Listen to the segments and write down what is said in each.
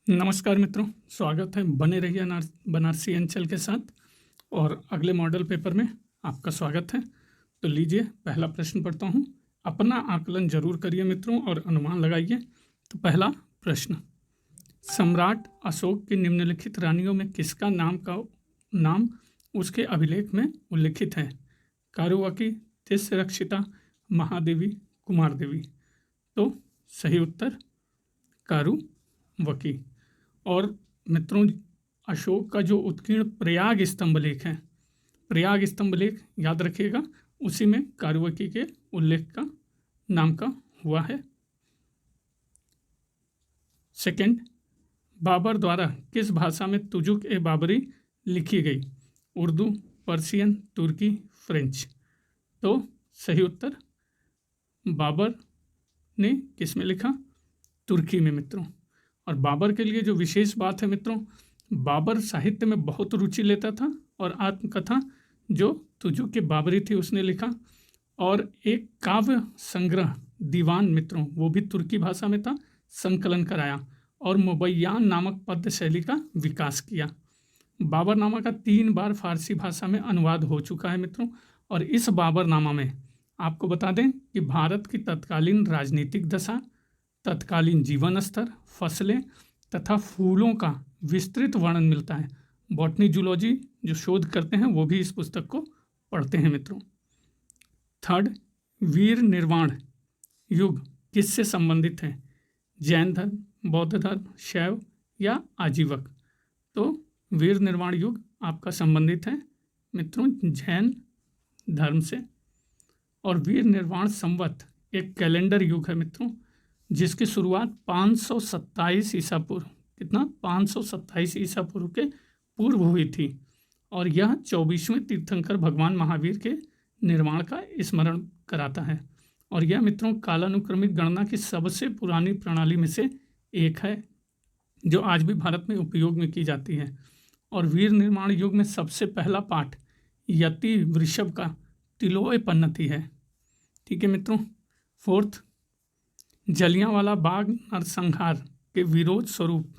नमस्कार मित्रों, स्वागत है। बने रहिए बनारसी अंचल के साथ और अगले मॉडल पेपर में आपका स्वागत है। तो लीजिए पहला प्रश्न पढ़ता हूँ। अपना आकलन जरूर करिए मित्रों और अनुमान लगाइए। तो पहला प्रश्न, सम्राट अशोक की निम्नलिखित रानियों में किसका नाम उसके अभिलेख में उल्लिखित है? कारुवकी, तिस्रक्षिता, महादेवी, कुमार देवी। तो सही उत्तर कारुवकी। और मित्रों, अशोक का जो उत्कीर्ण प्रयाग स्तंभलेख है, प्रयाग स्तंभलेख याद रखिएगा, उसी में कारुवकी के उल्लेख का नाम का हुआ है। सेकंड, बाबर द्वारा किस भाषा में तुजुक ए बाबरी लिखी गई? उर्दू, पर्शियन, तुर्की, फ्रेंच। तो सही उत्तर बाबर ने किस में लिखा? तुर्की में मित्रों। और बाबर के लिए जो विशेष बात है मित्रों, बाबर साहित्य में बहुत रुचि लेता था और आत्मकथा जो तुजुक के बाबरी थी उसने लिखा, और एक काव्य संग्रह दीवान मित्रों वो भी तुर्की भाषा में था, संकलन कराया और मुबैयान नामक पद्य शैली का विकास किया। बाबरनामा का 3 बार फारसी भाषा में अनुवाद हो चुका है मित्रों। और इस बाबरनामा में आपको बता दें कि भारत की तत्कालीन राजनीतिक दशा, तत्कालीन जीवन स्तर, फसलें तथा फूलों का विस्तृत वर्णन मिलता है। बॉटनी जूलॉजी जो शोध करते हैं वो भी इस पुस्तक को पढ़ते हैं मित्रों। थर्ड, वीर निर्वाण युग किससे संबंधित है? जैन धर्म, बौद्ध धर्म, शैव या आजीवक? तो वीर निर्वाण युग आपका संबंधित है मित्रों जैन धर्म से। और वीर निर्वाण संवत एक कैलेंडर युग है मित्रों, जिसकी शुरुआत 527 ईसा पूर्व, कितना 527 ईसा पूर्व के पूर्व हुई थी। और यह 24वें तीर्थंकर भगवान महावीर के निर्माण का स्मरण कराता है। और यह मित्रों कालानुक्रमिक गणना की सबसे पुरानी प्रणाली में से एक है जो आज भी भारत में उपयोग में की जाती है। और वीर निर्माण युग में सबसे पहला पाठ यति वृषभ का तिलोय पन्नति है। ठीक है मित्रों। फोर्थ, जलियांवाला बाग नरसंहार के विरोध स्वरूप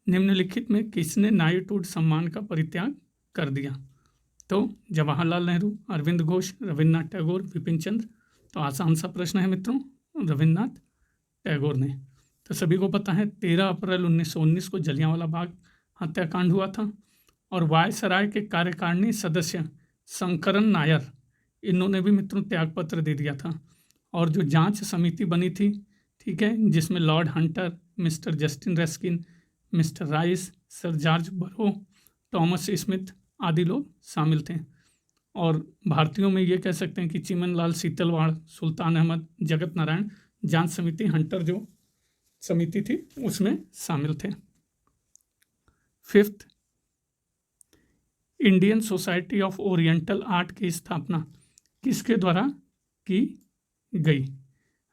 निम्नलिखित में किसने नाइटहुड सम्मान का परित्याग कर दिया? तो जवाहरलाल नेहरू, अरविंद घोष, रविन्द्रनाथ टैगोर, विपिन चंद्र। तो आसान सा प्रश्न है मित्रों, रविन्द्रनाथ टैगोर ने। तो सभी को पता है 13 अप्रैल 1919 को जलियांवाला बाग हत्याकांड हुआ था। और वायसराय के कार्यकारिणी सदस्य शंकरन नायर, इन्होंने भी मित्रों त्यागपत्र दे दिया था। और जो जांच समिति बनी थी, ठीक है, जिसमें Lord Hunter, mister Justin Ruskin, mister rice, sir George बरो, थॉमस स्मिथ आदि लोग शामिल थे। और भारतीयों में ये कह सकते हैं कि चिमनलाल सीतलवाड़, सुल्तान अहमद, जगत नारायण जांच समिति हंटर जो समिति थी उसमें शामिल थे। Fifth, Indian society of oriental art की स्थापना किसके द्वारा की गई?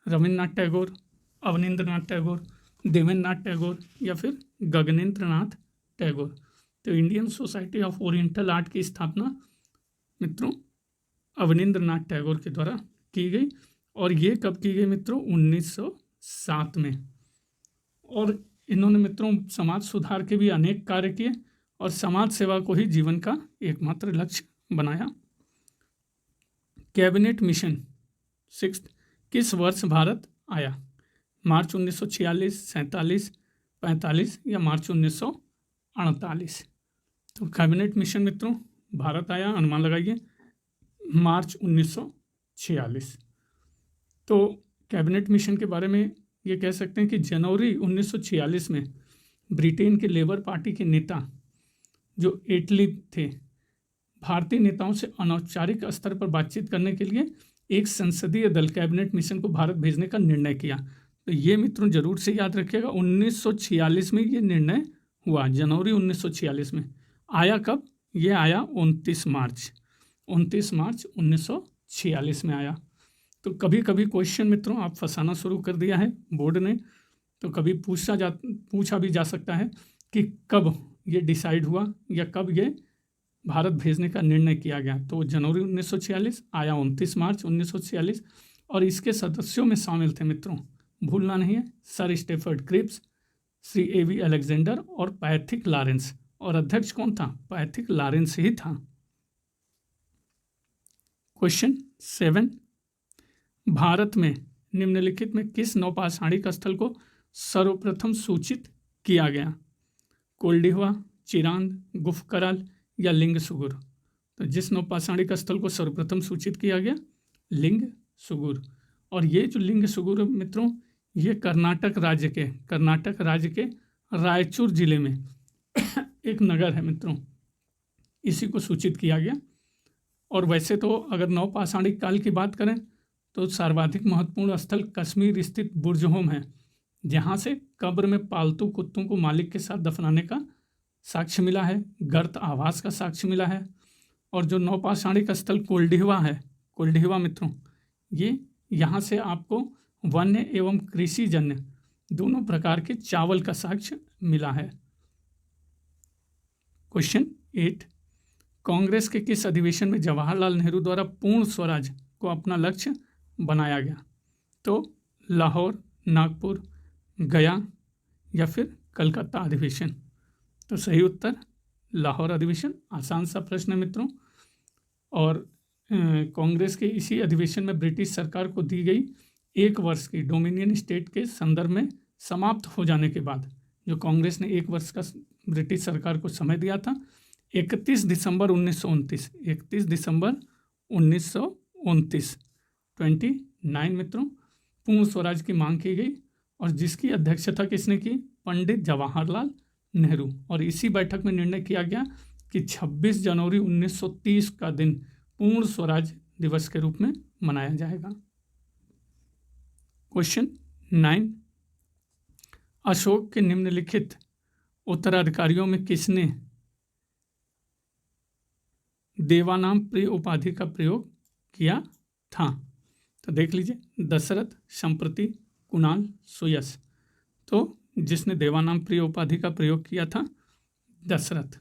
रविन्द्रनाथ टैगोर, अवनींद्रनाथ टैगोर, देवेंद्रनाथ टैगोर या फिर गगनेंद्रनाथ टैगोर? तो Indian society of oriental art की स्थापना मित्रों अवनींद्रनाथ टैगोर के द्वारा की गई। और ये कब की गई मित्रों? 1907 में। और इन्होंने मित्रों समाज सुधार के भी अनेक कार्य किए और समाज सेवा को ही जीवन का एकमात्र लक्ष्य बनाया। कैबिनेट मिशन 6 किस वर्ष भारत आया? मार्च 1946, 47, 45 या मार्च 1948? तो कैबिनेट मिशन मित्रों भारत आया, अनुमान लगाइए, मार्च 1946। तो कैबिनेट मिशन के बारे में ये कह सकते हैं कि जनवरी 1946 में ब्रिटेन के लेबर पार्टी के नेता जो एटली थे, भारतीय नेताओं से अनौपचारिक स्तर पर बातचीत करने के लिए एक संसदीय दल कैबिनेट मिशन को भारत भेजने का निर्णय किया। तो ये मित्रों जरूर से याद रखिएगा, 1946 में ये निर्णय हुआ, जनवरी 1946 में। आया कब? ये आया 29 मार्च 1946 में आया। तो कभी कभी क्वेश्चन मित्रों आप फंसाना शुरू कर दिया है बोर्ड ने, तो कभी पूछा भी जा सकता है कि कब ये डिसाइड हुआ या कब ये भारत भेजने का निर्णय किया गया। तो जनवरी 1946 आया 29 मार्च 1946। और इसके सदस्यों में शामिल थे मित्रों, भूलना नहीं है, सर स्टेफर्ड क्रिप्स, श्री एवी अलेक्जेंडर और पैथिक लॉरेंस, और अध्यक्ष कौन था? पैथिक लॉरेंस ही था। क्वेश्चन 7, भारत में निम्नलिखित में किस नौपाषाणिक स्थल को सर्वप्रथम सूचित किया गया? कोल्डिहवा, चिरांद, गुफकराल या लिंग सुगुर? तो जिस नौपाषाणिक स्थल को सर्वप्रथम सूचित किया गया, लिंग सुगुर। और ये जो लिंग सुगुर मित्रों, ये कर्नाटक राज्य के रायचूर जिले में एक नगर है मित्रों, इसी को सूचित किया गया। और वैसे तो अगर नवपाषाणिक काल की बात करें तो सर्वाधिक महत्वपूर्ण स्थल कश्मीर स्थित बुर्जहोम है, जहाँ से कब्र में पालतू कुत्तों को मालिक के साथ दफनाने का साक्ष्य मिला है, गर्त आवास का साक्ष्य मिला है। और जो नवपाषाणिक स्थल कोल्डिहवा मित्रों, ये यहाँ से आपको वन्य एवं कृषिजन्य दोनों प्रकार के चावल का साक्ष्य मिला है। क्वेश्चन 8, कांग्रेस के किस अधिवेशन में जवाहरलाल नेहरू द्वारा पूर्ण स्वराज को अपना लक्ष्य बनाया गया? तो लाहौर, नागपुर, गया या फिर कलकत्ता अधिवेशन? तो सही उत्तर लाहौर अधिवेशन। आसान सा प्रश्न है मित्रों। और कांग्रेस के इसी अधिवेशन में ब्रिटिश सरकार को दी गई 1 वर्ष की डोमिनियन स्टेट के संदर्भ में समाप्त हो जाने के बाद, जो कांग्रेस ने 1 वर्ष का ब्रिटिश सरकार को समय दिया था, 31 दिसंबर 1929 29 मित्रों पूर्ण स्वराज की मांग की गई, और जिसकी अध्यक्षता किसने की? पंडित जवाहरलाल नेहरू। और इसी बैठक में निर्णय किया गया कि 26 जनवरी 1930 का दिन पूर्ण स्वराज दिवस के रूप में मनाया जाएगा। क्वेश्चन 9, अशोक के निम्नलिखित उत्तराधिकारियों में किसने देवानाम प्रिय उपाधि का प्रयोग किया था? तो देख लीजिए, दशरथ, संप्रति, कुणाल, सुयश। तो जिसने देवानाम प्रिय उपाधि का प्रयोग किया था, दशरथ।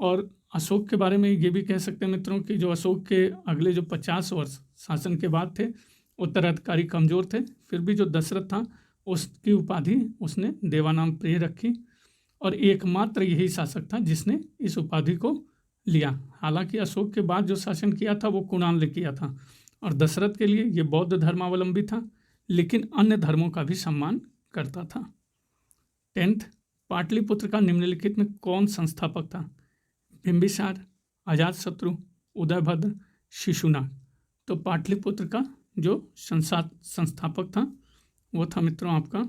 और अशोक के बारे में ये भी कह सकते हैं मित्रों कि जो अशोक के अगले जो 50 वर्ष शासन के बाद थे, उत्तराधिकारी कमज़ोर थे, फिर भी जो दशरथ था उसकी उपाधि उसने देवानाम प्रिय रखी, और एकमात्र यही शासक था जिसने इस उपाधि को लिया। हालांकि अशोक के बाद जो शासन किया था वो कुणाल ने किया था, और दशरथ के लिए ये बौद्ध धर्मावलंबी था, लेकिन अन्य धर्मों का भी सम्मान करता था। 10th, पाटलिपुत्र का निम्नलिखित में कौन संस्थापक था? बिंबिसार, अजातशत्रु, उदयभद्र, शिशुनाग। तो पाटलिपुत्र का जो संस्थापक था वो था मित्रों आपका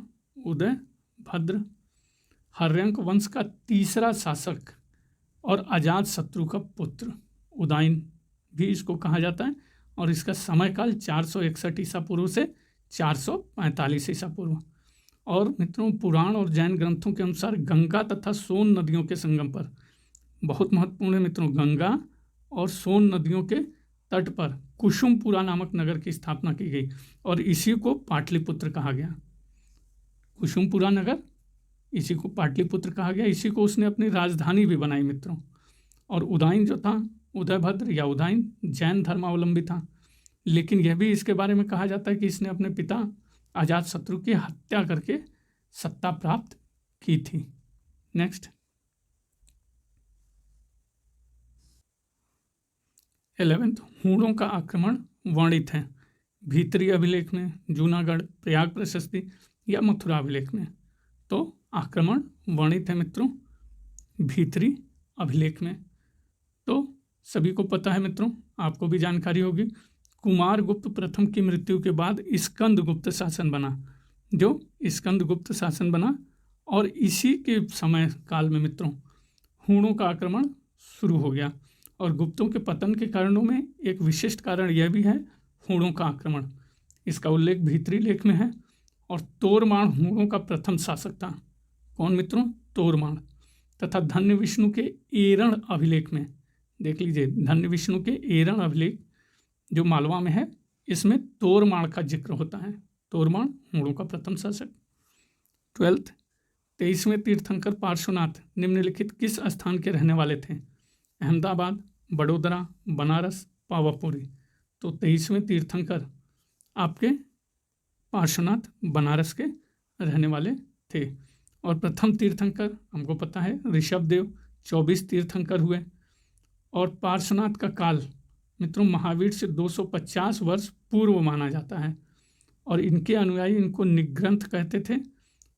उदयभद्र। हर्यंक वंश का तीसरा शासक और अजातशत्रु का पुत्र उदयन भी इसको कहा जाता है, और इसका समयकाल 461 ईसा पूर्व से 445 ईसा पूर्व। और मित्रों पुराण और जैन ग्रंथों के अनुसार गंगा तथा सोन नदियों के संगम पर, बहुत महत्वपूर्ण है मित्रों, गंगा और सोन नदियों के तट पर कुसुमपुरा नामक नगर की स्थापना की गई, और इसी को पाटलिपुत्र कहा गया। कुसुमपुरा नगर, इसी को पाटलिपुत्र कहा गया, इसी को उसने अपनी राजधानी भी बनाई मित्रों। और उदयन जो था, उदयभद्र या उदयन, जैन धर्मावलंबी था, लेकिन यह भी इसके बारे में कहा जाता है कि इसने अपने पिता अजातशत्रु की हत्या करके सत्ता प्राप्त की थी। नेक्स्ट, 11th, हूणों का आक्रमण वर्णित है भीतरी अभिलेख में, जूनागढ़, प्रयाग प्रशस्ति या मथुरा अभिलेख में? तो आक्रमण वर्णित है मित्रों भीतरी अभिलेख में। तो सभी को पता है मित्रों, आपको भी जानकारी होगी, कुमारगुप्त प्रथम की मृत्यु के बाद स्कंदगुप्त शासन बना, जो स्कंदगुप्त शासन बना, और इसी के समय काल में मित्रों हूणों का आक्रमण शुरू हो गया। और गुप्तों के पतन के कारणों में एक विशिष्ट कारण यह भी है हूणों का आक्रमण, इसका उल्लेख भीतरी लेख में है। और तोरमाण हूणों का प्रथम शासक था। कौन मित्रों? तोरमाण। तथा धन्य विष्णु के एरण अभिलेख में देख लीजिए, धन्य विष्णु के एरण अभिलेख जो मालवा में है, इसमें तोरमाण का जिक्र होता है। तोरमाण हूणों का प्रथम शासक। 12th, 23वें तीर्थंकर पार्श्वनाथ निम्नलिखित किस स्थान के रहने वाले थे? अहमदाबाद, बड़ोदरा, बनारस, पावापुरी। तो 23वें तीर्थंकर आपके पार्श्वनाथ बनारस के रहने वाले थे। और प्रथम तीर्थंकर हमको पता है ऋषभदेव, 24 तीर्थंकर हुए। और पार्श्वनाथ का काल मित्रों महावीर से 250 वर्ष पूर्व माना जाता है और इनके अनुयायी इनको निग्रंथ कहते थे।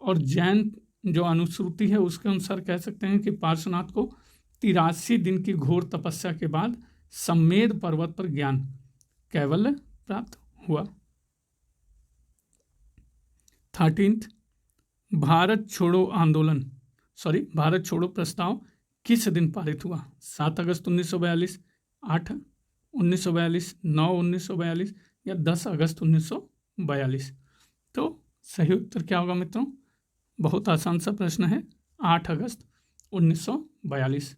और जैन जो अनुश्रुति है उसके अनुसार कह सकते हैं कि पार्श्वनाथ को 83 दिन की घोर तपस्या के बाद सम्मेद पर्वत पर ज्ञान कैवल्य प्राप्त हुआ। 13th भारत छोड़ो प्रस्ताव किस दिन पारित हुआ? 7 अगस्त 1942, 8 1942, 9 1942 या 10 अगस्त 1942? तो सही उत्तर क्या होगा मित्रों? बहुत आसान सा प्रश्न है, 8 अगस्त 1942।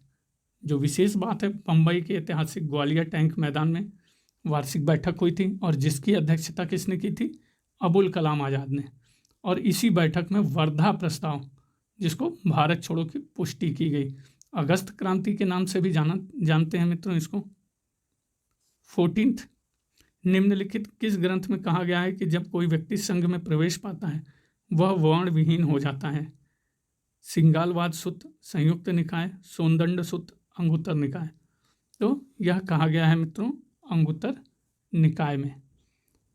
जो विशेष बात है, बम्बई के ऐतिहासिक ग्वालियर टैंक मैदान में वार्षिक बैठक हुई थी और जिसकी अध्यक्षता किसने की थी? अबुल कलाम आज़ाद ने। और इसी बैठक में वर्धा प्रस्ताव, जिसको भारत छोड़ो की पुष्टि की गई। अगस्त क्रांति के नाम से भी जानते हैं मित्रों इसको। 14th निम्नलिखित किस ग्रंथ में कहा गया है कि जब कोई व्यक्ति संघ में प्रवेश पाता है वह वर्ण विहीन हो जाता है? सिंगालवाद सुत्त, संयुक्त निकाय, सोनदंड सुत्त, अंगुत्तर निकाय? तो यह कहा गया है मित्रों अंगुत्तर निकाय में।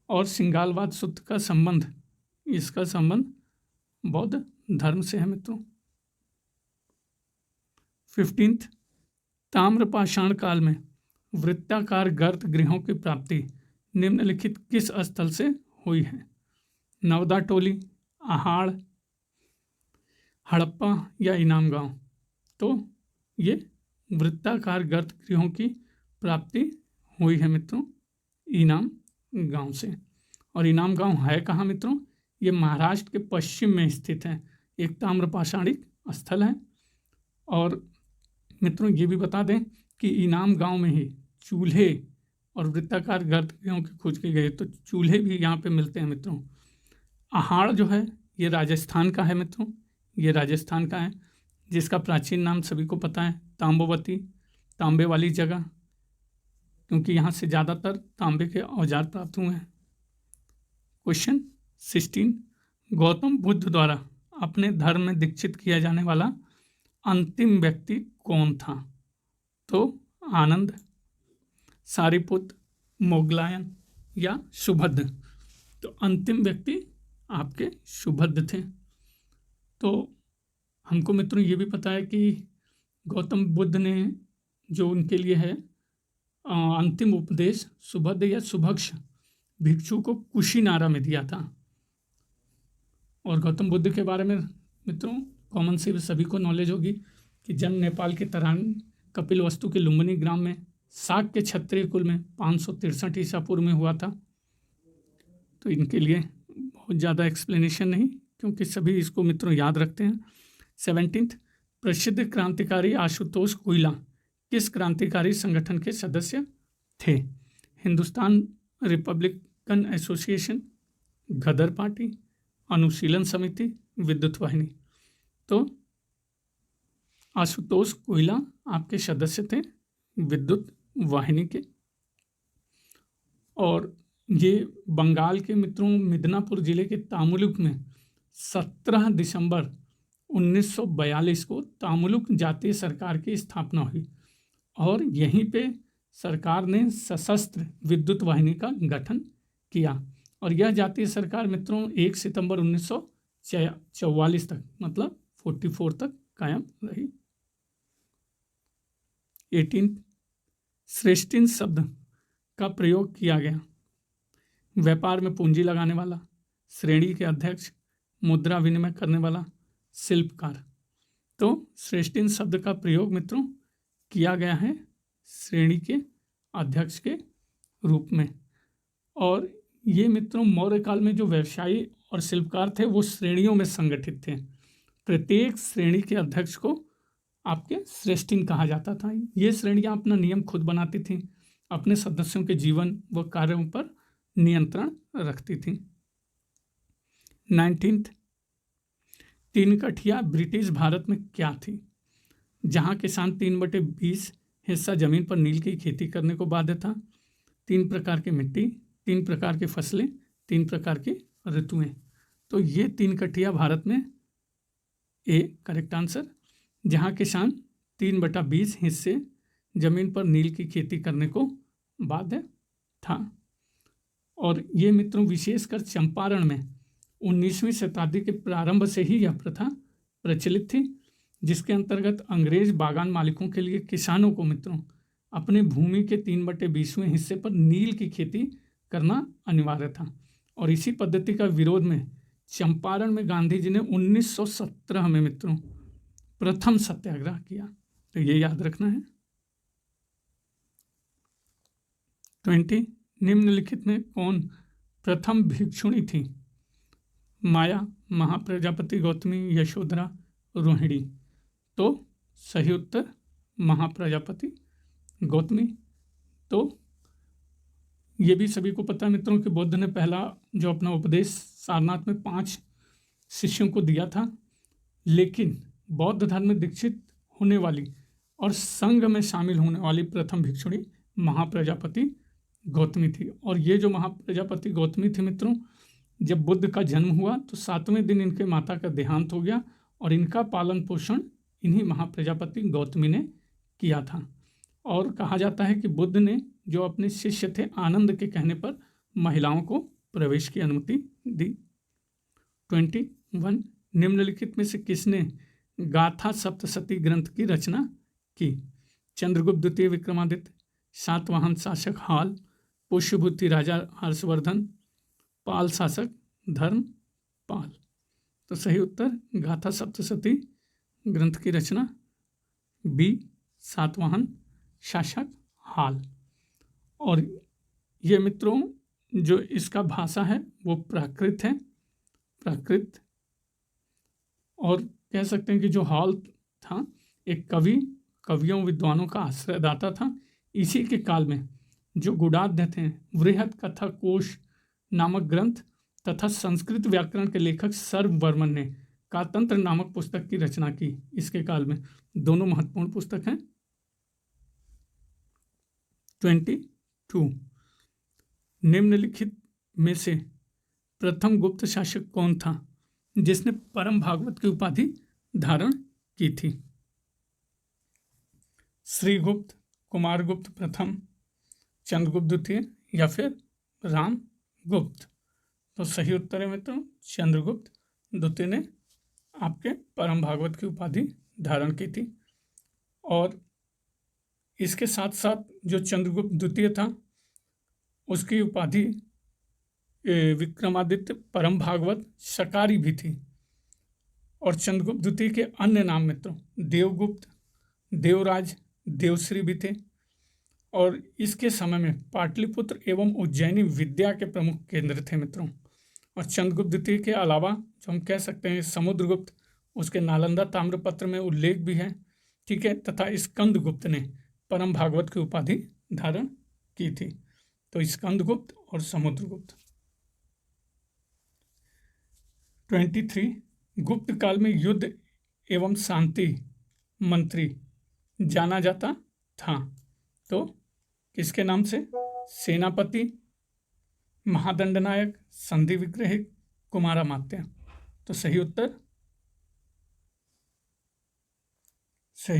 और सिंगालवाद सुत्त का संबंध, इसका संबंध बौद्ध धर्म से है मित्रों। 15th ताम्रपाषाण काल में वृत्ताकार गर्त गृहों की प्राप्ति निम्नलिखित किस स्थल से हुई है? नवदा टोली, आहाड़, हड़प्पा या इनाम गांव? तो ये वृत्ताकार गर्त गृहों की प्राप्ति हुई है मित्रों इनाम गांव से। और इनाम गांव है कहाँ मित्रों? ये महाराष्ट्र के पश्चिम में स्थित है, एक ताम्रपाषाणिक स्थल है। और मित्रों ये भी बता दें कि इनाम गांव में ही चूल्हे और वृत्ताकार गर्तगृहों की खोज की गई, तो चूल्हे भी यहाँ पे मिलते हैं मित्रों। आहाड़ जो है ये राजस्थान का है मित्रों, ये राजस्थान का है, जिसका प्राचीन नाम सभी को पता है तांबोवती, तांबे वाली जगह, क्योंकि यहाँ से ज़्यादातर तांबे के औजार प्राप्त हुए हैं। क्वेश्चन 16 गौतम बुद्ध द्वारा अपने धर्म में दीक्षित किया जाने वाला अंतिम व्यक्ति कौन था? तो आनंद, सारिपुत्र, मोगलायन या सुभद्र? तो अंतिम व्यक्ति आपके सुभद्र थे। तो हमको मित्रों ये भी पता है कि गौतम बुद्ध ने जो उनके लिए है अंतिम उपदेश सुभद्र या सुभक्ष भिक्षु को कुशीनारा में दिया था। और गौतम बुद्ध के बारे में मित्रों कॉमन से सभी को नॉलेज होगी कि जन्म नेपाल के तरान कपिलवस्तु के लुम्बिनी ग्राम में साक के क्षत्रिय कुल में 563 ईसा पूर्व में हुआ था। तो इनके लिए बहुत ज़्यादा एक्सप्लेनेशन नहीं, क्योंकि सभी इसको मित्रों याद रखते हैं। 17 प्रसिद्ध क्रांतिकारी आशुतोष कोइला किस क्रांतिकारी संगठन के सदस्य थे? हिंदुस्तान रिपब्लिकन एसोसिएशन, गदर पार्टी, अनुशीलन समिति, विद्युत वाहिनी? तो आशुतोष कोइला आपके सदस्य थे विद्युत वाहिनी के। और ये बंगाल के मित्रों मिदनापुर जिले के तामुलुक में 17 दिसंबर 1942 को तामुलुक जातीय सरकार की स्थापना हुई और यहीं पे सरकार ने सशस्त्र विद्युत वाहिनी का गठन किया। और यह जातीय सरकार मित्रों 1 सितंबर 1944 तक, मतलब 44 तक कायम रही। 18 श्रेष्ठिन शब्द का प्रयोग किया गया। व्यापार में पूंजी लगाने वाला, श्रेणी के अध्यक्ष, मुद्रा विनिमय करने वाला, शिल्पकार? तो श्रेष्ठिन शब्द का प्रयोग मित्रों किया गया है श्रेणी के अध्यक्ष के रूप में। और ये मित्रों मौर्य काल में जो व्यवसायी और शिल्पकार थे वो श्रेणियों में संगठित थे। प्रत्येक श्रेणी के अध्यक्ष को आपके श्रेष्ठिन कहा जाता था। ये श्रेणियाँ अपना नियम खुद बनाती थीं, अपने सदस्यों के जीवन व कार्यों पर नियंत्रण रखती थीं। 19 तीन कठिया ब्रिटिश भारत में क्या थी? जहाँ किसान 3/20 हिस्सा जमीन पर नील की खेती करने को बाध्य था। 3 प्रकार की मिट्टी, 3 प्रकार की फसलें, 3 प्रकार की ऋतुएं। तो ये 3 कठिया भारत में ए करेक्ट आंसर। जहाँ किसान 3/20 हिस्से जमीन पर नील की खेती करने को बाध्य था। और ये मित्रों विशेषकर चंपारण में 19वीं शताब्दी के प्रारंभ से ही यह प्रथा प्रचलित थी, जिसके अंतर्गत अंग्रेज बागान मालिकों के लिए किसानों को मित्रों अपने भूमि के 3/20वें हिस्से पर नील की खेती करना अनिवार्य था। और इसी पद्धति का विरोध में चंपारण में गांधी जी ने 1917 में मित्रों प्रथम सत्याग्रह किया। तो ये याद रखना है। 20 निम्नलिखित में कौन प्रथम भिक्षुणी थी? माया, महाप्रजापति, गौतमी, यशोधरा, रोहिणी। तो सही उत्तर महाप्रजापति गौतमी। तो ये भी सभी को पता है मित्रों कि बुद्ध ने पहला जो अपना उपदेश सारनाथ में 5 शिष्यों को दिया था, लेकिन बौद्ध धर्म में दीक्षित होने वाली और संघ में शामिल होने वाली प्रथम भिक्षुणी महाप्रजापति गौतमी थी। और ये जो महाप्रजापति गौतमी थी मित्रों, जब बुद्ध का जन्म हुआ तो 7वें दिन इनके माता का देहांत हो गया और इनका पालन पोषण इन्हीं महाप्रजापति गौतमी ने किया था। और कहा जाता है कि बुद्ध ने जो अपने शिष्य थे आनंद के कहने पर महिलाओं को प्रवेश की अनुमति दी। 21 निम्नलिखित में से किसने गाथा सप्तशती ग्रंथ की रचना की? चंद्रगुप्त द्वितीय विक्रमादित्य, सातवाहन शासक हाल, पुष्यभूति राजा हर्षवर्धन, पाल शासक धर्मपाल। तो सही उत्तर गाथा सप्तशती ग्रंथ की रचना बी सातवाहन शासक हाल। और ये मित्रों जो इसका भाषा है वो प्राकृत है, प्राकृत। और कह सकते हैं कि जो हाल था एक कवियों विद्वानों का आश्रयदाता था। इसी के काल में जो गुडाध्य थे वृहत कथा कोश नामक ग्रंथ तथा संस्कृत व्याकरण के लेखक सर्ववर्मन ने कातंत्र नामक पुस्तक की रचना की। इसके काल में दोनों महत्वपूर्ण पुस्तक हैं। 22 निम्नलिखित में से प्रथम गुप्त शासक कौन था जिसने परम भागवत की उपाधि धारण की थी? श्रीगुप्त, कुमारगुप्त प्रथम, चंद्रगुप्त द्वितीय या फिर रामगुप्त? तो सही उत्तर है मित्रों चंद्रगुप्त द्वितीय ने आपके परम भागवत की उपाधि धारण की थी। और इसके साथ साथ जो चंद्रगुप्त द्वितीय था उसकी उपाधि विक्रमादित्य परम भागवत शकारी भी थी। और चंद्रगुप्त द्वितीय के अन्य नाम मित्रों देवगुप्त, देवराज, देवश्री भी थे। और इसके समय में पाटलिपुत्र एवं उज्जैनी विद्या के प्रमुख केंद्र थे मित्रों। और चंद्रगुप्त द्वितीय के अलावा जो हम कह सकते हैं समुद्रगुप्त, उसके नालंदा ताम्रपत्र में उल्लेख भी है, ठीक है। तथा स्कंदगुप्त ने परम भागवत की उपाधि धारण की थी। तो स्कंदगुप्त और समुद्रगुप्त। 23 गुप्त काल में युद्ध एवं शांति मंत्री जाना जाता था तो किसके नाम से? सेनापति, महादंडनायक, संधि विग्रहिक, कुमारामात्य। तो सही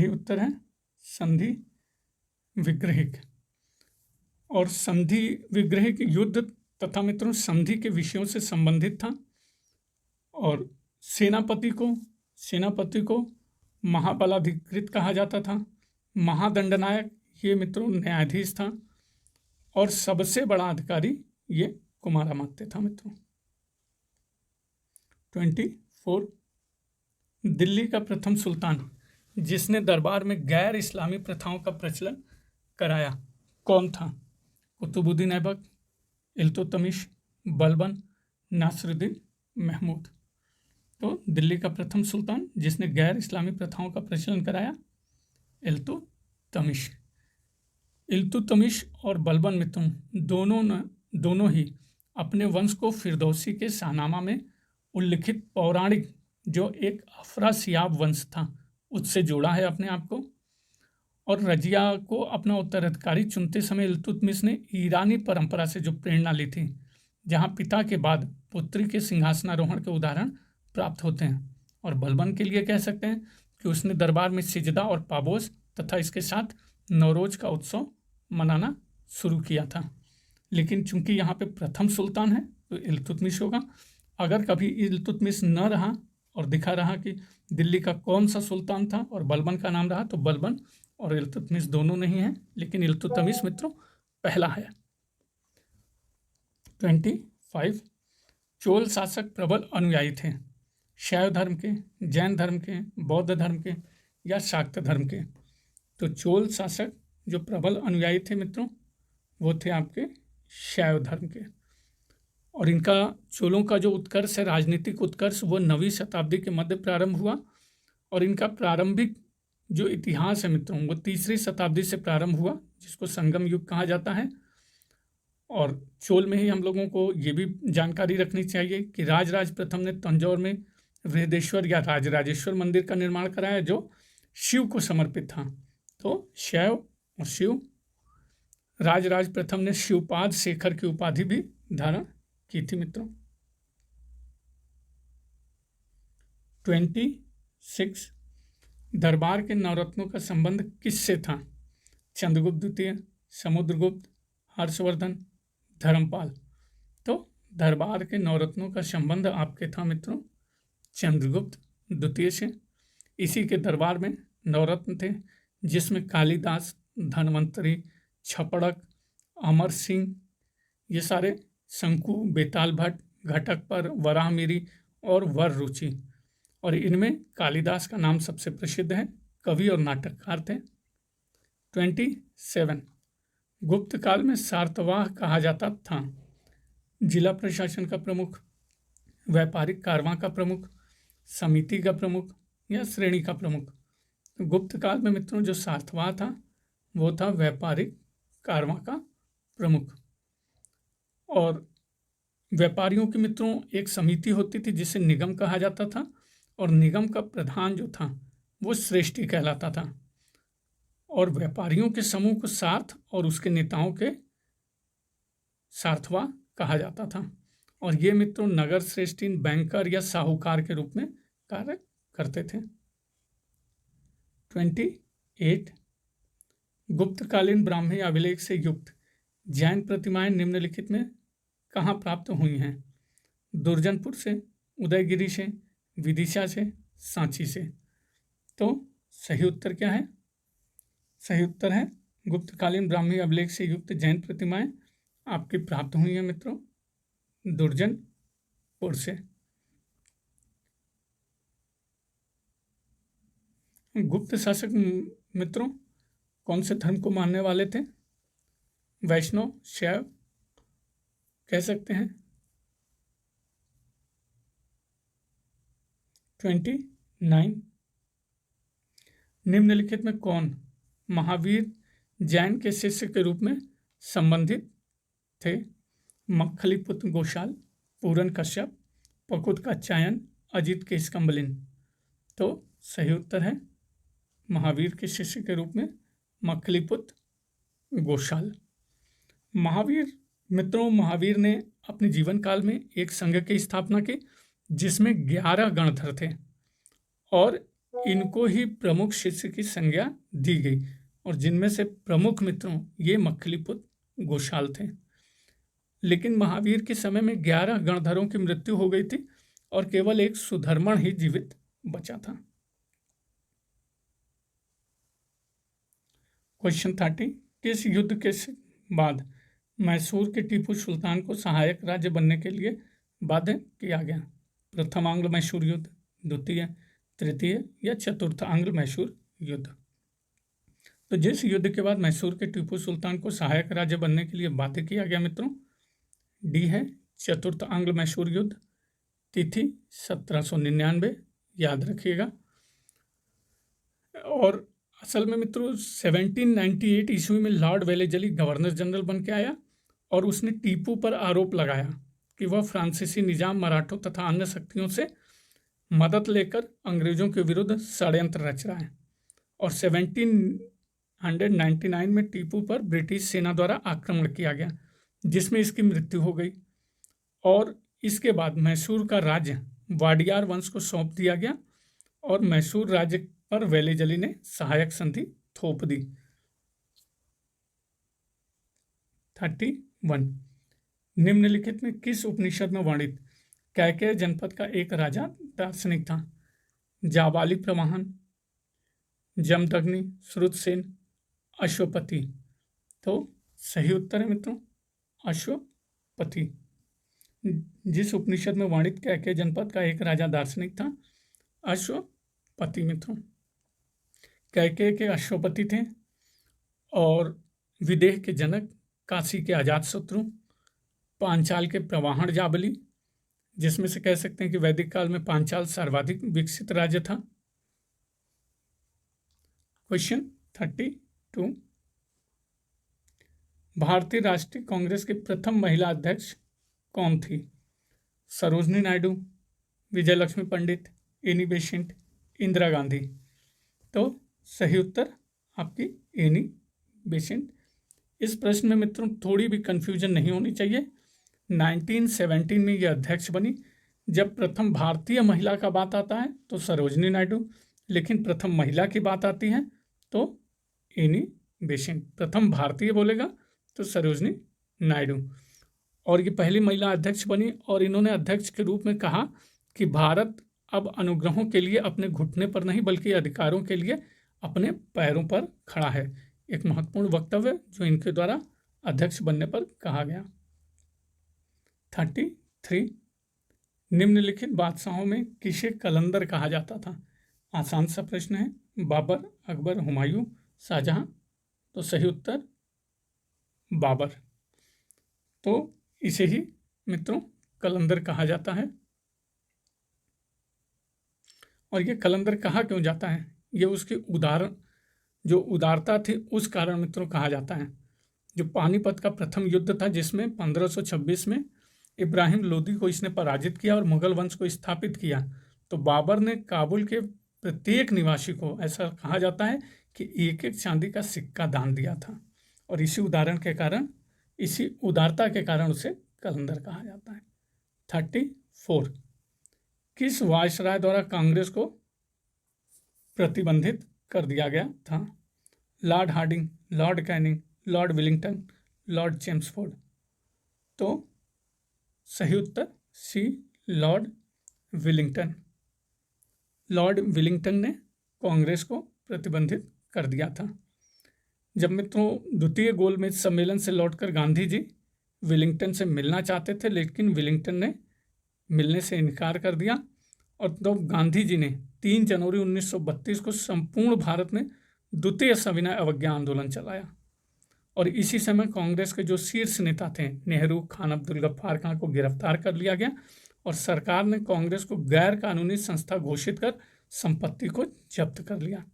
उत्तर है संधि विग्रहिक। और संधि विग्रहिक युद्ध तथा मित्रों संधि के विषयों से संबंधित था। और सेनापति को महाबलाधिकृत कहा जाता था। महादंडनायक ये मित्रों न्यायाधीश था। और सबसे बड़ा अधिकारी ये कुमारामात्य था मित्रों। 24 दिल्ली का प्रथम सुल्तान जिसने दरबार में गैर इस्लामी प्रथाओं का प्रचलन कराया कौन था? कुतुबुद्दीन ऐबक, इल्तुतमिश, बलबन, नासिरुद्दीन महमूद। तो दिल्ली का प्रथम सुल्तान जिसने गैर इस्लामी प्रथाओं का प्रचलन कराया इल्तुतमिश। इल्तुतमिश और बलबन मित्रों दोनों ही अपने वंश को फिरदौसी के शाहनामा में उल्लिखित पौराणिक जो एक अफरासियाब वंश था उससे जोड़ा है अपने आप को। और रजिया को अपना उत्तराधिकारी चुनते समय इल्तुतमिश ने ईरानी परंपरा से जो प्रेरणा ली थी, जहां पिता के बाद पुत्री के सिंहासनारोहण के उदाहरण प्राप्त होते हैं। और बलबन के लिए कह सकते हैं कि उसने दरबार में सिजदा और पाबोस तथा इसके साथ नौरोज का उत्सव मनाना शुरू किया था। लेकिन चूंकि यहाँ पे प्रथम सुल्तान है तो इल्तुतमिश होगा। अगर कभी इल्तुतमिश न रहा और दिखा रहा कि दिल्ली का कौन सा सुल्तान था और बलबन का नाम रहा, तो बलबन और इल्तुतमिश दोनों नहीं है, लेकिन इल्तुतमिश मित्रों पहला है। 25 चोल शासक प्रबल अनुयायी थे, शैव धर्म के, जैन धर्म के, बौद्ध धर्म के या शाक्त धर्म के। तो चोल शासक जो प्रबल अनुयायी थे मित्रों वो थे आपके शैव धर्म के। और इनका चोलों का जो उत्कर्ष है, राजनीतिक उत्कर्ष, वो 9वीं शताब्दी के मध्य प्रारंभ हुआ। और इनका प्रारंभिक जो इतिहास है मित्रों वो 3री शताब्दी से प्रारंभ हुआ, जिसको संगम युग कहा जाता है। और चोल में ही हम लोगों को ये भी जानकारी रखनी चाहिए कि राजराज प्रथम ने तंजौर में बृहदेश्वर या राजराजेश्वर मंदिर का निर्माण कराया जो शिव को समर्पित था। तो शैव और शिव, राजराज प्रथम ने शिवपाद शेखर की उपाधि भी धारण की थी मित्रों। 26 दरबार के नवरत्नों का संबंध किससे था? चंद्रगुप्त द्वितीय, समुद्रगुप्त, हर्षवर्धन, धर्मपाल। तो दरबार के नवरत्नों का संबंध आपके था मित्रों चंद्रगुप्त द्वितीय से। इसी के दरबार में नवरत्न थे जिसमें कालिदास, धन्वंतरी, छपड़क, अमर सिंह, ये सारे, शंकु, बेताल भट्ट, घटकपर, वराहमिरी और वर रुचि। और इनमें कालिदास का नाम सबसे प्रसिद्ध है, कवि और नाटककार थे। 27 गुप्त काल में सातवाह कहा जाता था, जिला प्रशासन का प्रमुख, व्यापारिक कारवां का प्रमुख, समिति का प्रमुख या श्रेणी का प्रमुख। तो गुप्त काल में मित्रों जो सातवाह था वो था व्यापारिक कारवां का प्रमुख। और व्यापारियों की मित्रों एक समिति होती थी जिसे निगम कहा जाता था, और निगम का प्रधान जो था वो श्रेष्ठी कहलाता था। और व्यापारियों के समूह को सार्थ और उसके नेताओं के सार्थवा कहा जाता था। और ये मित्रों नगर श्रेष्ठी, बैंकर या साहूकार के रूप में कार्य करते थे। 28 गुप्तकालीन ब्राह्मी अभिलेख से युक्त जैन प्रतिमाएं निम्नलिखित में कहाँ प्राप्त हुई हैं? दुर्जनपुर से, उदयगिरी से, विदिशा से, सांची से। तो सही उत्तर क्या है? सही उत्तर है गुप्तकालीन ब्राह्मी अभिलेख से युक्त जैन प्रतिमाएं आपकी प्राप्त हुई हैं मित्रों दुर्जनपुर से। गुप्त शासक मित्रों कौन से धर्म को मानने वाले थे? वैष्णव, शैव कह सकते हैं। 29 निम्नलिखित में कौन महावीर जैन के शिष्य के रूप में संबंधित थे? मक्खलीपुत्र गोशाल, पूरन कश्यप, पकुत कात्यायन, अजित केशकम्बलिन। तो सही उत्तर है महावीर के शिष्य के रूप में मक्खलीपुत्र गोशाल। महावीर मित्रों महावीर ने अपने जीवन काल में एक संघ की स्थापना की जिसमें 11 गणधर थे और इनको ही प्रमुख शिष्य की संज्ञा दी गई, और जिनमें से प्रमुख मित्रों ये मक्खलीपुत्र गोशाल थे। लेकिन महावीर के समय में 11 गणधरों की मृत्यु हो गई थी और केवल एक सुधर्मण ही जीवित बचा था। क्वेश्चन 30 किस युद्ध के बाद मैसूर के टीपू सुल्तान को सहायक राज्य बनने के लिए बाध्य किया गया? प्रथम आंग्ल मैसूर युद्ध, द्वितीय, तृतीय या चतुर्थ आंग्ल मैसूर युद्ध। तो जिस युद्ध के बाद मैसूर के टीपू सुल्तान को सहायक राज्य बनने के लिए बाध्य किया गया मित्रों डी है चतुर्थ आंग्ल मैसूर युद्ध, तिथि 1799 याद रखिएगा। और असल में मित्रों 1798 ईस्वी में लॉर्ड वेलेजली गवर्नर जनरल बन के आया और उसने टीपू पर आरोप लगाया कि वह फ्रांसीसी निजाम, मराठों तथा अन्य शक्तियों से मदद लेकर अंग्रेजों के विरुद्ध षड्यंत्र रच रहा है। और 1799 में टीपू पर ब्रिटिश सेना द्वारा आक्रमण किया गया जिसमें इसकी मृत्यु हो गई। और इसके बाद मैसूर का राज्य वाडियार वंश को सौंप दिया गया और मैसूर राज्य पर वेलिजली ने सहायक संधि थोप दी। 31 निम्नलिखित में किस उपनिषद में वर्णित कैकेय जनपद का एक राजा दार्शनिक था? जाबाली प्रवाहन, जमदग्नि, श्रुतसेन, अश्वपति। तो सही उत्तर है मित्रों अश्वपति। जिस उपनिषद में वर्णित कैकेय जनपद का एक राजा दार्शनिक था अश्वपति मित्रों। कैकेय के अश्वपति थे और विदेह के जनक, काशी के अजातशत्रु, पांचाल के प्रवाहन जाबली, जिसमें से कह सकते हैं कि वैदिक काल में पांचाल सर्वाधिक विकसित राज्य था। क्वेश्चन 32 भारतीय राष्ट्रीय कांग्रेस की प्रथम महिला अध्यक्ष कौन थी? सरोजनी नायडू, विजयलक्ष्मी पंडित, एनी बेसेंट, इंदिरा गांधी। तो सही उत्तर आपकी एनी बेसेंट। इस प्रश्न में मित्रों थोड़ी भी कंफ्यूजन नहीं होनी चाहिए। 1917 में यह अध्यक्ष बनी। जब प्रथम भारतीय महिला का बात आता है तो सरोजनी नायडू, लेकिन प्रथम महिला की बात आती है तो एनी बेसेंट। प्रथम भारतीय बोलेगा तो सरोजनी नायडू। और ये पहली महिला अध्यक्ष बनी और इन्होंने अध्यक्ष के रूप में कहा कि भारत अब अनुग्रहों के लिए अपने घुटने पर नहीं बल्कि अधिकारों के लिए अपने पैरों पर खड़ा है। एक महत्वपूर्ण वक्तव्य जो इनके द्वारा अध्यक्ष बनने पर कहा गया। 33 निम्नलिखित बादशाहों में किसे कलंदर कहा जाता था? आसान सा प्रश्न है। बाबर, अकबर, हुमायूं, शाहजहां। तो सही उत्तर बाबर। तो इसे ही मित्रों कलंदर कहा जाता है। और ये कलंदर कहा क्यों जाता है? ये उसकी जो उदारता थी उस कारण मित्रों कहा जाता है। जो पानीपत का प्रथम युद्ध था जिसमें 1526 में इब्राहिम लोदी को इसने पराजित किया और मुगल वंश को स्थापित किया, तो बाबर ने काबुल के प्रत्येक निवासी को, ऐसा कहा जाता है कि एक एक चांदी का सिक्का दान दिया था। और इसी उदारता के कारण उसे कलंदर कहा जाता है। 34 किस वायसराय द्वारा कांग्रेस को प्रतिबंधित कर दिया गया था? Lord Hardinge, Lord Canning, Lord Willingdon, Lord Chelmsford. तो सही उत्तर C, Lord Willingdon. Lord Willingdon ने कांग्रेस को प्रतिबंधित कर दिया था। जब मित्रों द्वितीय गोलमेज सम्मेलन से लौटकर गांधी जी विलिंगटन से मिलना चाहते थे, लेकिन विलिंगटन ने मिलने से इनकार कर दिया। और तो गांधी जी ने 3 जनवरी 1932 को संपूर्ण भारत में द्वितीय सविनय अवज्ञा आंदोलन चलाया। और इसी समय कांग्रेस के जो शीर्ष नेता थे नेहरू, खान अब्दुल गफ्फार खां को गिरफ्तार कर लिया गया और सरकार ने कांग्रेस को गैर कानूनी संस्था घोषित कर संपत्ति को जब्त कर लिया।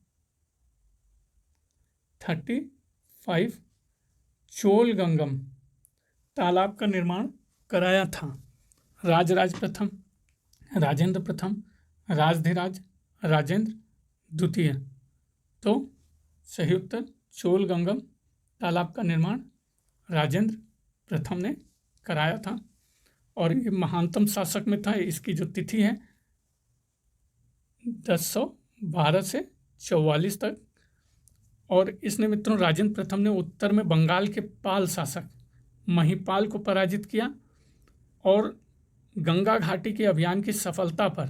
35 चोलगंगम तालाब का निर्माण कराया था? राजराज प्रथम, राजेंद्र प्रथम, राजधिराज, राजेंद्र द्वितीय। तो सही उत्तर चोलगंगम तालाब का निर्माण राजेंद्र प्रथम ने कराया था। और ये महानतम शासक में था। इसकी जो तिथि है 1012 से 44 तक। और इसने मित्रों राजेंद्र प्रथम ने उत्तर में बंगाल के पाल शासक महिपाल को पराजित किया और गंगा घाटी के अभियान की सफलता पर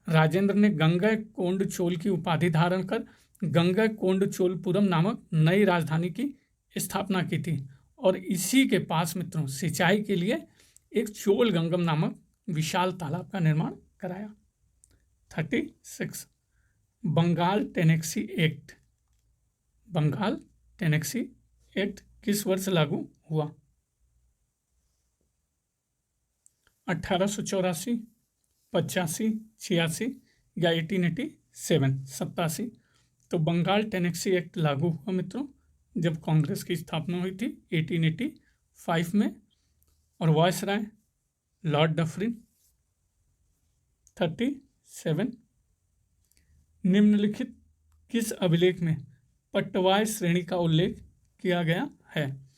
राजेंद्र ने गंगैकोंड चोल की उपाधि धारण कर गंगैकोंडचोलपुरम नामक नई राजधानी की स्थापना की थी। और इसी के पास मित्रों सिंचाई के लिए एक चोलगंगम नामक विशाल तालाब का निर्माण कराया। 36 बंगाल टेनेक्सी एक्ट किस वर्ष लागू हुआ? 1884, 85, 86 या 1887, 87। तो बंगाल टेनेक्सी एक्ट लागू हुआ मित्रों जब कांग्रेस की स्थापना हुई थी 1885 में। और वायसराय लॉर्ड डफरिन। 37 निम्नलिखित किस अभिलेख में पट्टवाय श्रेणी का उल्लेख किया गया है?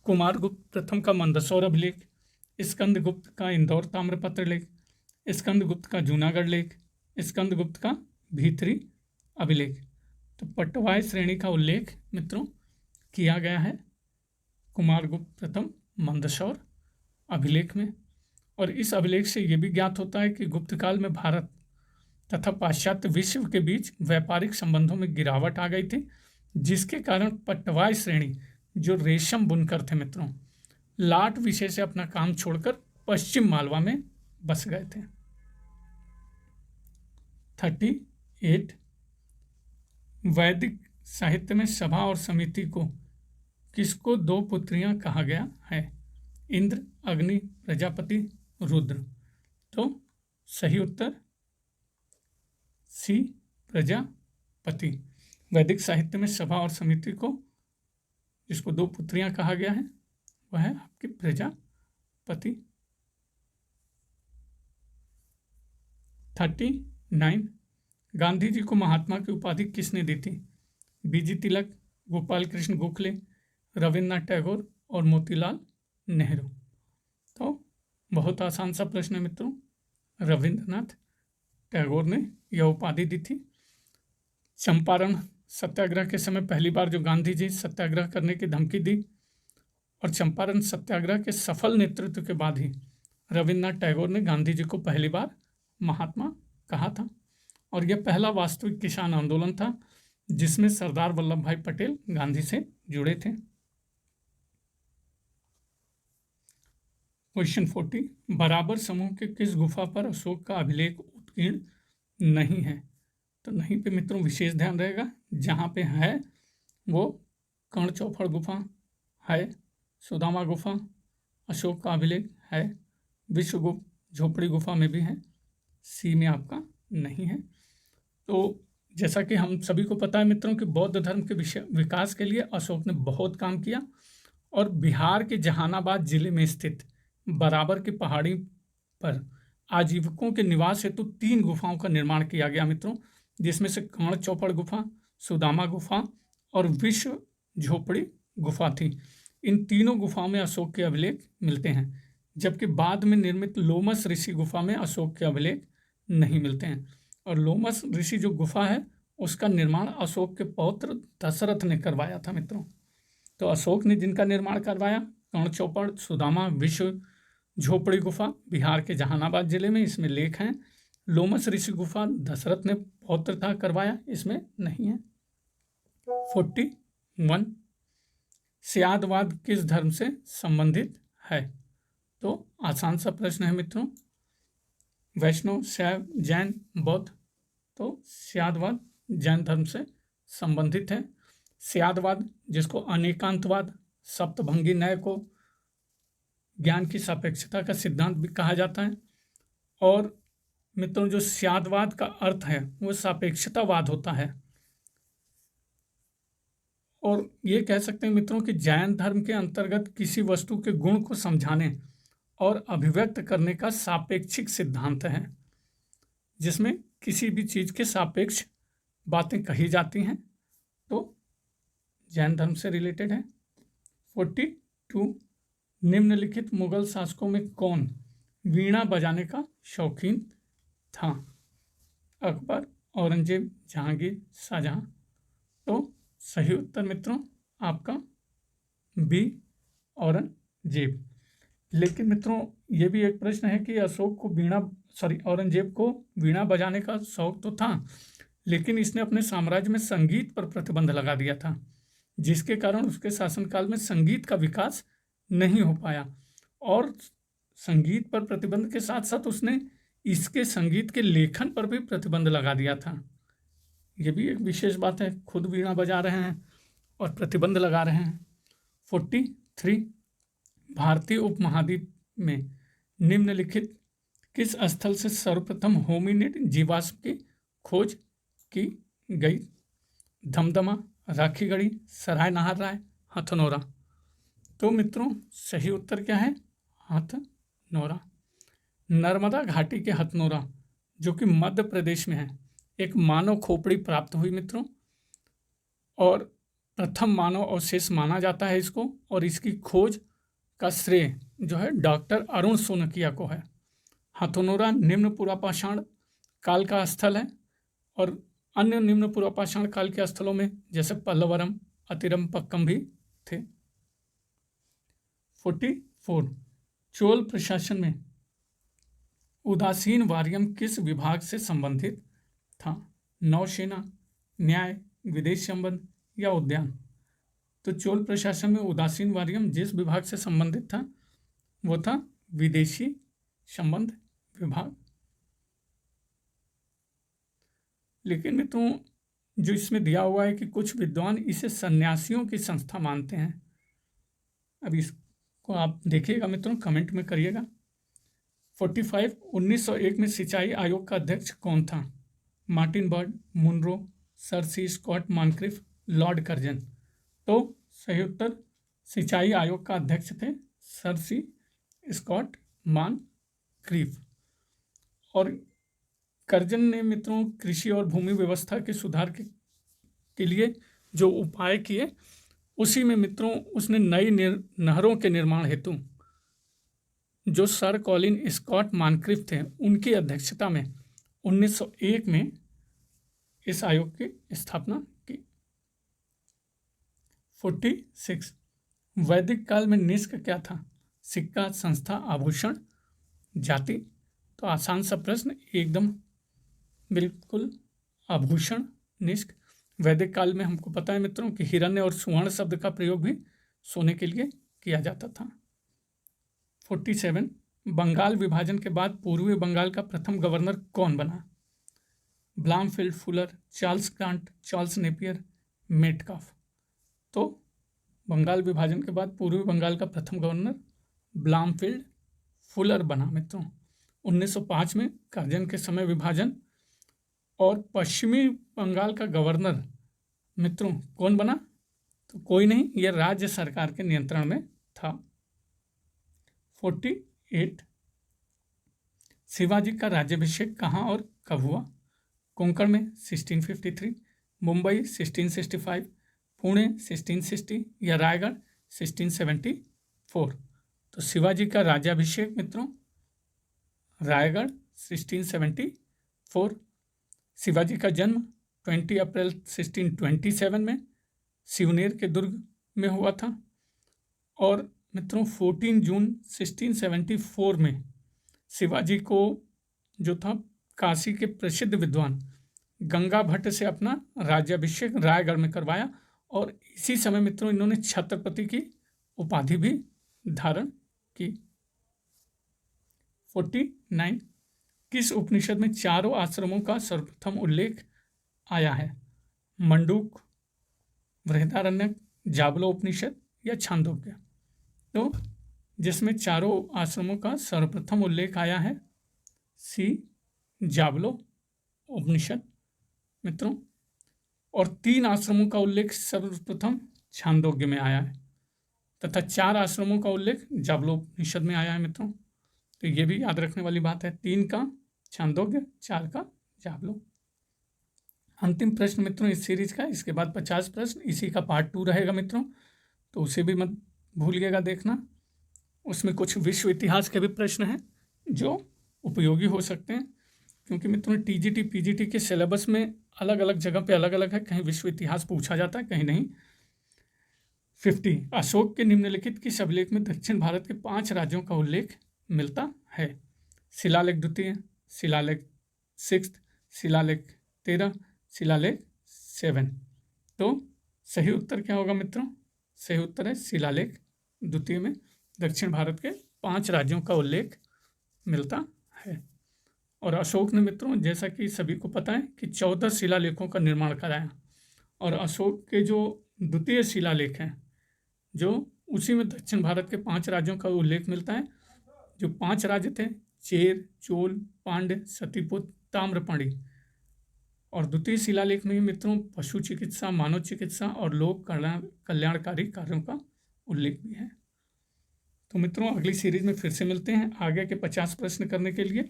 कुमारगुप्त प्रथम का मंदसौर अभिलेख, स्कंदगुप्त का इंदौर ताम्रपत्र लेख, स्कंदगुप्त का जूनागढ़ लेख, स्कंदगुप्त का भीतरी अभिलेख। तो पट्टवाई श्रेणी का उल्लेख मित्रों किया गया है कुमारगुप्त प्रथम मंदसौर अभिलेख में। और इस अभिलेख से ये भी ज्ञात होता है कि गुप्त काल में भारत तथा पाश्चात्य विश्व के बीच व्यापारिक संबंधों में गिरावट आ गई थी, जिसके कारण पट्टवाई श्रेणी जो रेशम बुनकर थे मित्रों, लाट विषय से अपना काम छोड़कर पश्चिम मालवा में बस गए थे। 38 वैदिक साहित्य में सभा और समिति को किसको 2 पुत्रियां कहा गया है? इंद्र, अग्नि, प्रजापति, रुद्र। तो सही उत्तर सी प्रजापति। वैदिक साहित्य में सभा और समिति को जिसको 2 पुत्रियां कहा गया है वह है आपकी प्रजापति। 39 गांधी जी को महात्मा की उपाधि किसने दी थी? बीजी तिलक, गोपाल कृष्ण गोखले, रविन्द्रनाथ टैगोर और मोतीलाल नेहरू। तो बहुत आसान सा प्रश्न है मित्रों, रविन्द्रनाथ टैगोर ने यह उपाधि दी थी। चंपारण सत्याग्रह के समय पहली बार जो गांधी जी सत्याग्रह करने की धमकी दी और चंपारण सत्याग्रह के सफल नेतृत्व के बाद ही रविन्द्रनाथ टैगोर ने गांधी जी को पहली बार महात्मा कहा था। और यह पहला वास्तविक किसान आंदोलन था जिसमें सरदार वल्लभ भाई पटेल गांधी से जुड़े थे। क्वेश्चन 40 बराबर समूह के किस गुफा पर अशोक का अभिलेख उत्कीर्ण नहीं है? तो नहीं पे मित्रों विशेष ध्यान रहेगा, जहाँ पे है वो कर्ण चौफड़ गुफा है, सुदामा गुफा, अशोक का अभिलेख है, विश्वगुप्त झोपड़ी गुफा में भी है, सी में आपका नहीं है। तो जैसा कि हम सभी को पता है मित्रों कि बौद्ध धर्म के विकास के लिए अशोक ने बहुत काम किया और बिहार के जहानाबाद जिले में स्थित बराबर की पहाड़ी पर आजीविकों के निवास हेतु 3 गुफाओं का निर्माण किया गया मित्रों, जिसमें से कर्ण चौपड़ गुफा, सुदामा गुफा और विश्व झोपड़ी गुफा थी। इन तीनों गुफाओं में अशोक के अभिलेख मिलते हैं, जबकि बाद में निर्मित लोमस ऋषि गुफा में अशोक के अभिलेख नहीं मिलते हैं। और लोमस ऋषि जो गुफा है उसका निर्माण अशोक के पौत्र दशरथ ने करवाया था मित्रों। तो अशोक ने जिनका निर्माण करवाया कर्ण चौपड़, सुदामा, विश्व झोपड़ी गुफा बिहार के जहानाबाद जिले में, इसमें लेख हैं। लोमस ऋषि गुफा दशरथ ने पौत्र था करवाया, इसमें नहीं है। 41 स्यादवाद किस धर्म से संबंधित है? तो आसान सा प्रश्न है मित्रों, वैष्णव, शैव, जैन, बौद्ध। तो स्यादवाद जैन धर्म से संबंधित है। स्यादवाद जिसको अनेकांतवाद, सप्तभंगी न्याय को ज्ञान की सापेक्षता का सिद्धांत भी कहा जाता है। और मित्रों जो स्यादवाद का अर्थ है वो सापेक्षतावाद होता है। और ये कह सकते हैं मित्रों कि जैन धर्म के अंतर्गत किसी वस्तु के गुण को समझाने और अभिव्यक्त करने का सापेक्षिक सिद्धांत है, जिसमें किसी भी चीज़ के सापेक्ष बातें कही जाती हैं। तो जैन धर्म से रिलेटेड है। 42 निम्नलिखित मुगल शासकों में कौन वीणा बजाने का शौकीन था? अकबर, औरंगजेब, जहांगीर, शाहजहां। तो सही उत्तर मित्रों आपका बी औरंगजेब। लेकिन मित्रों ये भी एक प्रश्न है कि औरंगजेब को वीणा बजाने का शौक तो था, लेकिन इसने अपने साम्राज्य में संगीत पर प्रतिबंध लगा दिया था, जिसके कारण उसके शासनकाल में संगीत का विकास नहीं हो पाया। और संगीत पर प्रतिबंध के साथ साथ उसने इसके संगीत के लेखन पर भी प्रतिबंध लगा दिया था। ये भी एक विशेष बात है, खुद वीणा बजा रहे हैं और प्रतिबंध लगा रहे हैं। 43 भारतीय उपमहाद्वीप में निम्नलिखित किस स्थल से सर्वप्रथम होमिनिड जीवाश्म की खोज की गई? धमदमा, राखीगढ़ी, सराय नाहर राय, हथनोरा। तो मित्रों सही उत्तर क्या है? हथनोरा। नर्मदा घाटी के हथनोरा जो कि मध्य प्रदेश में है, एक मानव खोपड़ी प्राप्त हुई मित्रों, और प्रथम मानव अवशेष माना जाता है इसको। और इसकी खोज का श्रेय जो है डॉक्टर अरुण सोनकिया को है। हथनोरा निम्न पुरापाषाण काल का स्थल है और अन्य निम्न पूर्वापाषाण काल के स्थलों में जैसे पल्लवरम, अतिरम, पक्कम भी थे। 44 चोल प्रशासन में उदासीन वार्यम किस विभाग से संबंधित था? नौसेना, न्याय, विदेश संबंध या उद्यान? तो चोल प्रशासन में उदासीन वार्यम जिस विभाग से संबंधित था वो था विदेशी संबंध विभाग। लेकिन मित्रों जो इसमें दिया हुआ है कि कुछ विद्वान इसे सन्यासियों की संस्था मानते हैं। अब इसको आप देखिएगा मित्रों, कमेंट में करिएगा। 45 1901 में सिंचाई आयोग का अध्यक्ष कौन था? मार्टिन बर्ड, मुनरो, सर सी स्कॉट मॉनक्रिफ, लॉर्ड कर्जन? तो सही उत्तर सिंचाई आयोग का अध्यक्ष थे सर सी स्कॉट मॉनक्रिफ। और कर्जन ने मित्रों कृषि और भूमि व्यवस्था के सुधार के लिए जो उपाय किए उसी में मित्रों उसने नई नहरों के निर्माण हेतु जो सर कॉलिन स्कॉट मॉनक्रिफ थे उनकी अध्यक्षता में 1901 में इस आयोग की स्थापना की। 46 वैदिक काल में निष्क क्या था? सिक्का, संस्था, आभूषण, जाति? तो आसान सा प्रश्न, एकदम बिल्कुल आभूषण, निष्क। वैदिक काल में हमको पता है मित्रों कि हिरण्य और सुवर्ण शब्द का प्रयोग भी सोने के लिए किया जाता था। 47 बंगाल विभाजन के बाद पूर्वी बंगाल का प्रथम गवर्नर कौन बना? Bloomfield Fuller, Charles Grant, Charles Napier, Metcalfe? तो बंगाल विभाजन के बाद पूर्वी बंगाल का प्रथम गवर्नर ब्लामफील्ड फुलर बना मित्रों। 1905 में कर्जन के समय विभाजन और पश्चिमी बंगाल का गवर्नर मित्रों कौन बना? तो कोई नहीं, यह राज्य सरकार के नियंत्रण में था। 48 शिवाजी का राज्याभिषेक कहाँ और कब हुआ? कोंकण में 1653, मुंबई 1665, पुणे 1660 या रायगढ़ 1674? तो शिवाजी का राज्याभिषेक मित्रों रायगढ़ 1674। शिवाजी का जन्म 20 अप्रैल 1627 में सिवनेर के दुर्ग में हुआ था। और मित्रों 14 जून 1674 में शिवाजी को जो था काशी के प्रसिद्ध विद्वान गंगा भट्ट से अपना राज्याभिषेक रायगढ़ में करवाया और इसी समय मित्रों इन्होंने छत्रपति की उपाधि भी धारण की। 49 किस उपनिषद में चारों आश्रमों का सर्वप्रथम उल्लेख आया है? मंडूक, बृहदारण्यक, जाबलो उपनिषद या छांदोग्य? तो जिसमें चारों आश्रमों का सर्वप्रथम उल्लेख आया है सी जाबलो उपनिषद मित्रों। और 3 आश्रमों का उल्लेख सर्वप्रथम छांदोग्य में आया है तथा 4 आश्रमों का उल्लेख जाबलो उपनिषद में आया है मित्रों। तो ये भी याद रखने वाली बात है, 3 का छांदोग्य, 4 का जाबलो। अंतिम प्रश्न मित्रों इस सीरीज का, इसके बाद 50 प्रश्न, इसी का पार्ट 2 रहेगा मित्रों, तो उसे भी मत भूलिएगा देखना। उसमें कुछ विश्व इतिहास के भी प्रश्न हैं जो उपयोगी हो सकते हैं, क्योंकि मित्रों टीजीटी पीजीटी के सिलेबस में अलग अलग जगह पे अलग अलग है, कहीं विश्व इतिहास पूछा जाता है कहीं नहीं। 50 अशोक के निम्नलिखित किस अभिलेख में दक्षिण भारत के 5 राज्यों का उल्लेख मिलता है? शिलालेख द्वितीय, शिलालेख 6, शिलालेख 13, शिलालेख 7? तो सही उत्तर क्या होगा मित्रों? सही उत्तर है शिलालेख द्वितीय में दक्षिण भारत के 5 राज्यों का उल्लेख मिलता है। और अशोक ने मित्रों जैसा कि सभी को पता है कि 14 शिलालेखों का निर्माण कराया, और अशोक के जो द्वितीय शिलालेख हैं जो उसी में दक्षिण भारत के 5 राज्यों का उल्लेख मिलता है। जो 5 राज्य थे चेर, चोल, पांड्य, सतीपुत्र, ताम्रपर्णी। और द्वितीय शिलालेख में मित्रों पशु चिकित्सा, मानव चिकित्सा और लोक कल्याणकारी कार्यों का उल्लेख भी है। तो मित्रों अगली सीरीज में फिर से मिलते हैं आगे के 50 प्रश्न करने के लिए।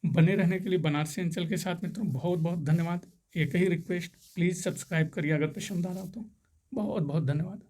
बने रहने के लिए बनारसी अंचल के साथ मित्रों बहुत बहुत धन्यवाद। एक ही रिक्वेस्ट, प्लीज़ सब्सक्राइब करिए अगर पसंद आ रहा हो तो। बहुत बहुत धन्यवाद।